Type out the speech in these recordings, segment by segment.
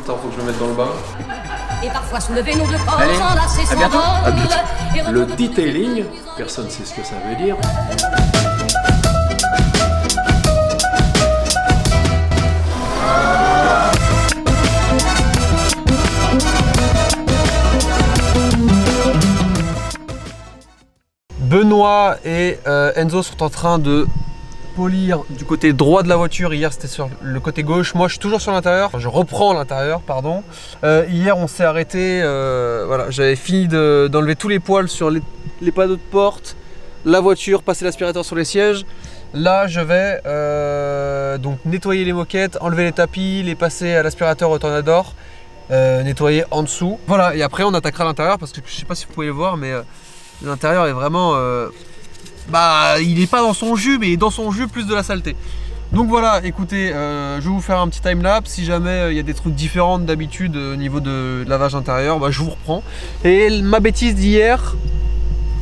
Attends, faut que je me mette dans le bain. Et parfois soulever nos deux corps, Allez, s'enlacer sans bientôt. vol. À bientôt. Et Le detailing, personne ne sait ce que ça veut dire. Benoît et Enzo sont en train de polir du côté droit de la voiture. Hier c'était sur le côté gauche, moi je suis toujours sur l'intérieur, enfin, je reprends l'intérieur, pardon. Hier on s'est arrêté, voilà, j'avais fini d'enlever tous les poils sur les panneaux de porte, la voiture, passer l'aspirateur sur les sièges. Là je vais donc nettoyer les moquettes, enlever les tapis, les passer à l'aspirateur au Tornador, nettoyer en dessous. Voilà, et après on attaquera l'intérieur parce que je sais pas si vous pouvez le voir, mais l'intérieur est vraiment... bah, il n'est pas dans son jus, mais il est dans son jus plus de la saleté. Donc voilà, écoutez, je vais vous faire un petit time-lapse. Si jamais il y a des trucs différents d'habitude au niveau de lavage intérieur, bah, je vous reprends. Et ma bêtise d'hier...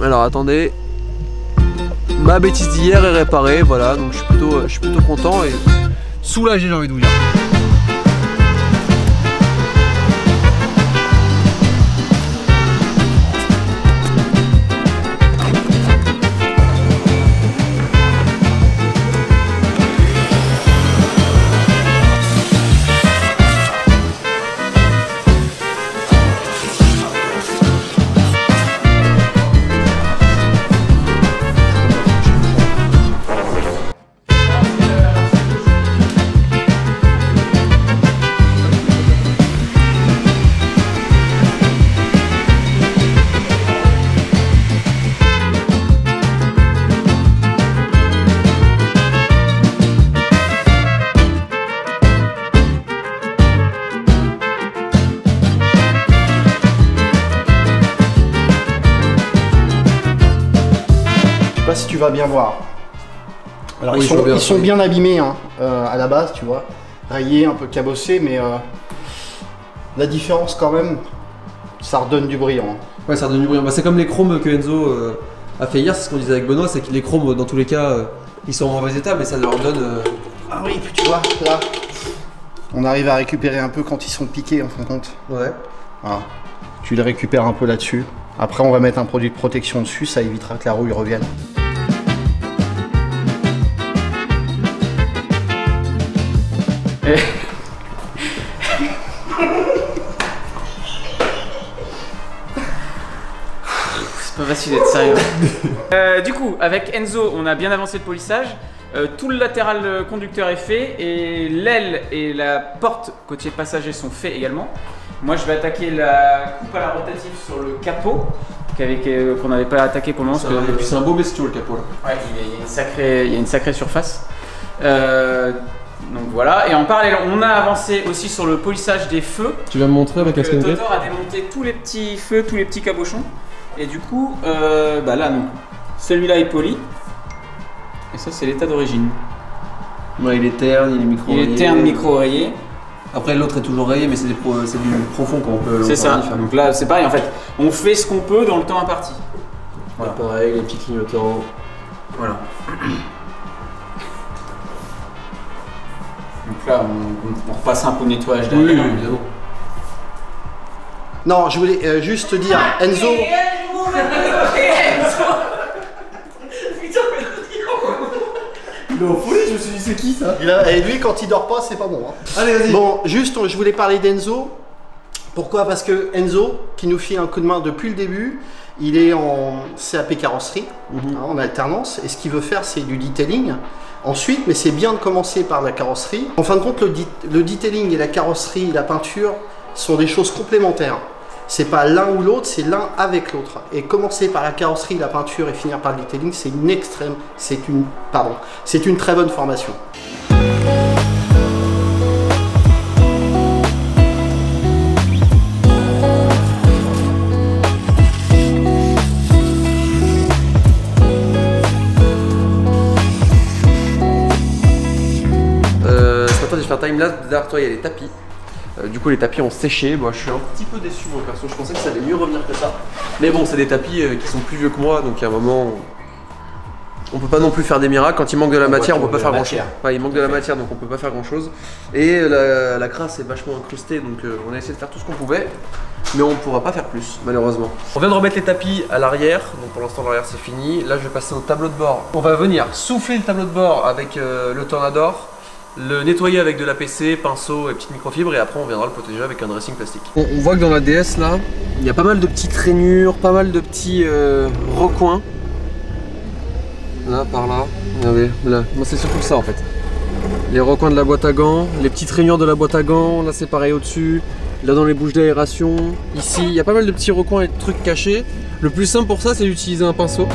Alors attendez... Ma bêtise d'hier est réparée, voilà. Donc je suis plutôt content et soulagé, j'ai envie de vous dire. Je sais pas si tu vas bien voir. Alors oui, ils sont bien abîmés hein, à la base, tu vois, rayés, un peu cabossés, mais la différence quand même, ça redonne du brillant. Ouais, ça redonne du brillant. Bah, c'est comme les chromes que Enzo a fait hier, c'est ce qu'on disait avec Benoît, c'est que les chromes dans tous les cas, ils sont en mauvais état, mais ça leur donne... Ah oui, puis tu vois, là, on arrive à récupérer un peu quand ils sont piqués en fin de compte. Ouais. Voilà. Tu les récupères un peu là-dessus. Après, on va mettre un produit de protection dessus, ça évitera que la rouille revienne. C'est pas facile d'être sérieux. Du coup, avec Enzo, on a bien avancé le polissage. Tout le latéral conducteur est fait et l'aile et la porte côté passager sont faits également. Moi, je vais attaquer la coupe à la rotative sur le capot qu'on n'avait pas attaqué pour le moment. Et puis c'est un beau bestiau le capot là. Ouais, il y a une sacrée surface. Donc voilà, et en parallèle, on a avancé aussi sur le polissage des feux. Tu vas me montrer avec la scène. Totor a démonté tous les petits feux, tous les petits cabochons. Et du coup, bah là, non. Celui-là est poli. Et ça, c'est l'état d'origine. Ouais, il est terne, il est micro-rayé. Il est terne, micro-rayé. Après, l'autre est toujours rayé, mais c'est du profond qu'on peut. C'est ça. Donc là, c'est pareil en fait. On fait ce qu'on peut dans le temps imparti. Voilà. Pareil, les petits clignotants. Voilà. Donc là, on repasse un peu de nettoyage derrière. Oui, évidemment. Non, je voulais juste te dire, Enzo. Non, folie, je me suis dit, c'est qui ça? Et lui, quand il dort pas, c'est pas bon. Hein. Allez, vas-y. Bon, juste, je voulais parler d'Enzo. Pourquoi? Parce que Enzo, qui nous file un coup de main depuis le début, il est en CAP carrosserie, en alternance, et ce qu'il veut faire, c'est du detailing. Ensuite, mais c'est bien de commencer par la carrosserie. En fin de compte, le detailing et la carrosserie, la peinture, sont des choses complémentaires. C'est pas l'un ou l'autre, c'est l'un avec l'autre. Et commencer par la carrosserie, la peinture et finir par le detailing, c'est une très bonne formation. Ce matin, j'ai fait un time-lapse. Derrière toi, il y a les tapis. Du coup, les tapis ont séché. Moi, je suis un petit peu déçu, moi perso. Je pensais que ça allait mieux revenir que ça. Mais bon, c'est des tapis qui sont plus vieux que moi, donc à un moment, On peut pas non plus faire des miracles. Quand il manque de la matière, on peut pas faire grand chose. matière. Ouais, il manque de la matière, donc on peut pas faire grand chose. Et la crasse est vachement incrustée, donc on a essayé de faire tout ce qu'on pouvait. Mais on ne pourra pas faire plus, malheureusement. On vient de remettre les tapis à l'arrière, donc pour l'instant l'arrière c'est fini. Là je vais passer au tableau de bord. On va venir souffler le tableau de bord avec le Tornador, le nettoyer avec de l'APC, pinceau et petite microfibre, et après on viendra le protéger avec un dressing plastique. On voit que dans la DS là, il y a pas mal de petites rainures, pas mal de petits recoins. Là, par là, regardez, là. Moi c'est surtout ça en fait. Les recoins de la boîte à gants, les petites rainures de la boîte à gants, là c'est pareil au-dessus. Là dans les bouches d'aération, ici, il y a pas mal de petits recoins et de trucs cachés. Le plus simple pour ça, c'est d'utiliser un pinceau.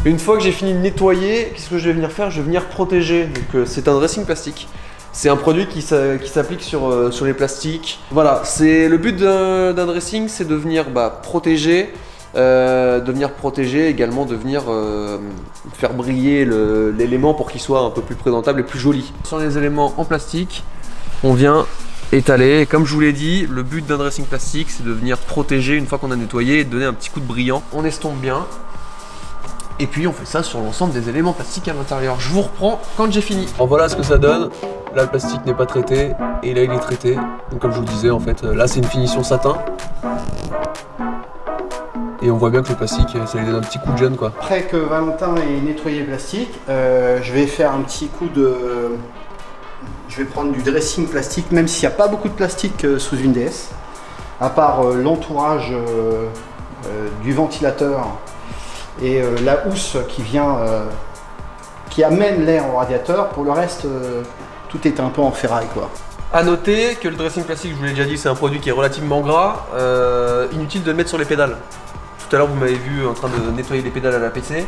Une fois que j'ai fini de nettoyer, qu'est-ce que je vais venir faire? Je vais venir protéger. Donc c'est un dressing plastique. C'est un produit qui s'applique sur les plastiques. Voilà, le but d'un dressing, c'est de venir protéger, également de venir faire briller l'élément pour qu'il soit un peu plus présentable et plus joli. Sur les éléments en plastique, on vient étaler. Et comme je vous l'ai dit, le but d'un dressing plastique, c'est de venir protéger une fois qu'on a nettoyé et de donner un petit coup de brillant. On estompe bien. Et puis on fait ça sur l'ensemble des éléments plastiques à l'intérieur. Je vous reprends quand j'ai fini. Alors voilà ce que ça donne. Là le plastique n'est pas traité et là il est traité. Donc comme je vous le disais en fait, là c'est une finition satin. Et on voit bien que le plastique, ça lui donne un petit coup de jeune quoi. Après que Valentin ait nettoyé le plastique, je vais faire un petit coup de... Je vais prendre du dressing plastique, même s'il n'y a pas beaucoup de plastique sous une DS. À part l'entourage du ventilateur et la housse qui amène l'air au radiateur. Pour le reste, tout est un peu en ferraille quoi. A noter que le dressing plastique, je vous l'ai déjà dit, c'est un produit qui est relativement gras. Inutile de le mettre sur les pédales. Tout à l'heure vous m'avez vu en train de nettoyer les pédales à la PC.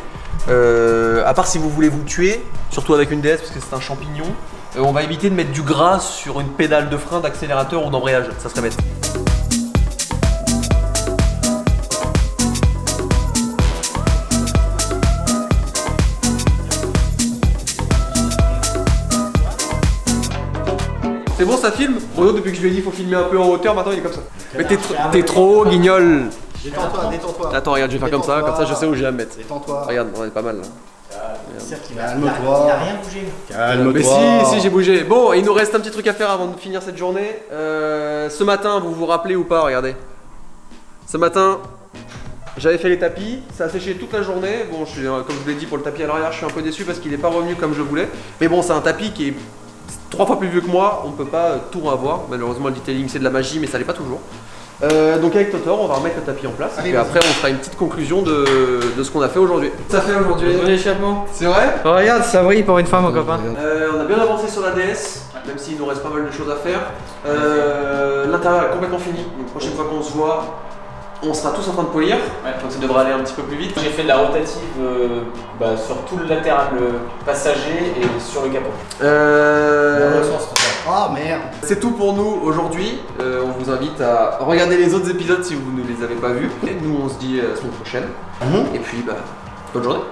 À part si vous voulez vous tuer, surtout avec une DS parce que c'est un champignon, on va éviter de mettre du gras sur une pédale de frein, d'accélérateur ou d'embrayage, ça serait bête. C'est bon, ça filme? Bruno, depuis que je lui ai dit il faut filmer un peu en hauteur, maintenant il est comme ça. Mais t'es trop haut, guignol. Détends-toi, détends-toi. Attends, regarde, je vais faire comme ça je sais où je vais la mettre. Détends-toi. Regarde, on est pas mal là. Calme-toi. Il a rien bougé. Calme-toi. Mais si, j'ai bougé. Bon, il nous reste un petit truc à faire avant de finir cette journée. Ce matin, vous vous rappelez ou pas? Regardez. Ce matin, j'avais fait les tapis, ça a séché toute la journée. Bon, comme je vous l'ai dit pour le tapis à l'arrière, je suis un peu déçu parce qu'il n'est pas revenu comme je voulais. Mais bon, c'est un tapis qui est 3 fois plus vieux que moi, on ne peut pas tout avoir. Malheureusement, le detailing c'est de la magie, mais ça l'est pas toujours. Donc avec Totor, on va remettre le tapis en place. Et après, on fera une petite conclusion de ce qu'on a fait aujourd'hui. Ça fait aujourd'hui. Bon échappement. C'est vrai? Oh, regarde, ça brille pour une fois, mon copain. On a bien avancé sur la DS, même s'il nous reste pas mal de choses à faire. L'intérieur est complètement fini. Donc, la prochaine fois qu'on se voit, on sera tous en train de polir. Ouais. Donc ça devrait aller un petit peu plus vite. J'ai fait de la rotative sur tout le latéral passager et sur le capot. Ah merde. C'est tout pour nous aujourd'hui. On vous invite à regarder les autres épisodes si vous ne les avez pas vus. Et nous on se dit à la semaine prochaine. Et puis bonne journée.